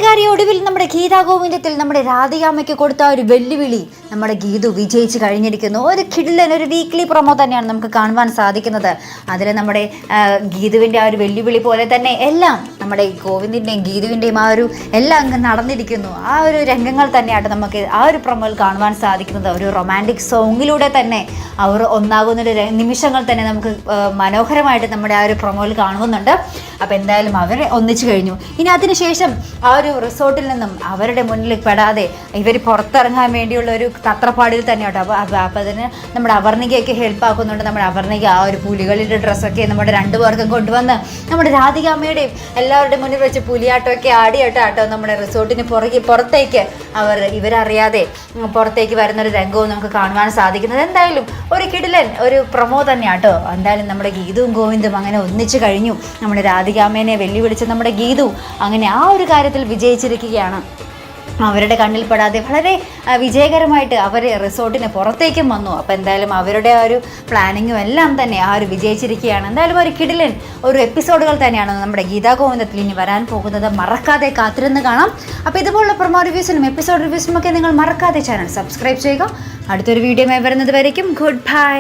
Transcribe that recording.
കൂട്ടുകാരി, ഒടുവിൽ നമ്മുടെ ഗീതാഗോവിന്ദത്തിൽ നമ്മുടെ രാധികാമ്മയ്ക്ക് കൊടുത്ത ഒരു വെല്ലുവിളി നമ്മുടെ ഗീതു വിജയിച്ച് കഴിഞ്ഞിരിക്കുന്നു. ഒരു കിടിലൻ ഒരു വീക്ക്ലി പ്രൊമോ തന്നെയാണ് നമുക്ക് കാണുവാൻ സാധിക്കുന്നത്. അതിൽ നമ്മുടെ ഗീതുവിൻ്റെ ആ ഒരു വെല്ലുവിളി പോലെ തന്നെ എല്ലാം നമ്മുടെ ഗോവിന്ദിൻ്റെയും ഗീതുവിൻ്റെയും ആ ഒരു എല്ലാം അങ്ങ് നടന്നിരിക്കുന്നു. ആ ഒരു രംഗങ്ങൾ തന്നെയാണ് നമുക്ക് ആ ഒരു പ്രൊമോയിൽ കാണുവാൻ സാധിക്കുന്നത്. ഒരു റൊമാൻറ്റിക് സോങ്ങിലൂടെ തന്നെ അവർ ഒന്നാകുന്നൊരു നിമിഷങ്ങൾ തന്നെ നമുക്ക് മനോഹരമായിട്ട് നമ്മുടെ ആ ഒരു പ്രൊമോയിൽ കാണുന്നുണ്ട്. അപ്പോൾ എന്തായാലും അവർ ഒന്നിച്ചു കഴിഞ്ഞു. ഇനി അതിനുശേഷം ആ ഒരു റിസോർട്ടിൽ നിന്നും അവരുടെ മുന്നിൽ പെടാതെ ഇവർ പുറത്തിറങ്ങാൻ വേണ്ടിയുള്ള ഒരു തത്രപ്പാടിൽ തന്നെ കേട്ടോ. അപ്പോൾ അതിന് നമ്മുടെ അവർണികയൊക്കെ ഹെൽപ്പ് ആക്കുന്നുണ്ട്. നമ്മുടെ അവർണിക ആ ഒരു പുലികളുടെ ഡ്രസ്സൊക്കെ നമ്മുടെ രണ്ടുപേർക്കും കൊണ്ടുവന്ന് നമ്മുടെ രാധികാമ്മയുടെയും എല്ലാവരുടെയും മുന്നിൽ വെച്ച് പുലിയാട്ടമൊക്കെ ആടിയാട്ടോ നമ്മുടെ റിസോർട്ടിന് പുറത്തേക്ക് ഇവരറിയാതെ പുറത്തേക്ക് വരുന്നൊരു രംഗവും നമുക്ക് കാണുവാൻ സാധിക്കുന്നത്. എന്തായാലും ഒരു കിടിലൻ ഒരു പ്രൊമോ തന്നെയാട്ടോ. എന്തായാലും നമ്മുടെ ഗീതുവും ഗോവിന്ദും അങ്ങനെ ഒന്നിച്ചു കഴിഞ്ഞു. നമ്മുടെ രാധികാമ്മേനെ വെല്ലുവിളിച്ച് നമ്മുടെ ഗീതു അങ്ങനെ ആ ഒരു കാര്യത്തിൽ വിജയിച്ചിരിക്കുകയാണ്. അവരുടെ കണ്ണിൽ പെടാതെ വളരെ വിജയകരമായിട്ട് അവർ റിസോർട്ടിന് പുറത്തേക്കും വന്നു. അപ്പോൾ എന്തായാലും അവരുടെ ആ ഒരു പ്ലാനിങ്ങും എല്ലാം തന്നെ ആ ഒരു വിജയിച്ചിരിക്കുകയാണ്. എന്തായാലും ഒരു കിടിലൻ ഒരു എപ്പിസോഡുകൾ തന്നെയാണ് നമ്മുടെ ഗീതാഗോവിന്ദത്തിൽ ഇനി വരാൻ പോകുന്നത്. മറക്കാതെ കാത്തിരുന്ന് കാണാം. അപ്പോൾ ഇതുപോലുള്ള പ്രൊമോ റിവ്യൂസിനും എപ്പിസോഡ് റിവ്യൂസിനും ഒക്കെ നിങ്ങൾ മറക്കാതെ ചാനൽ സബ്സ്ക്രൈബ് ചെയ്യുക. അടുത്തൊരു വീഡിയോയുമായി വരുന്നത് വരയ്ക്കും ഗുഡ് ബൈ.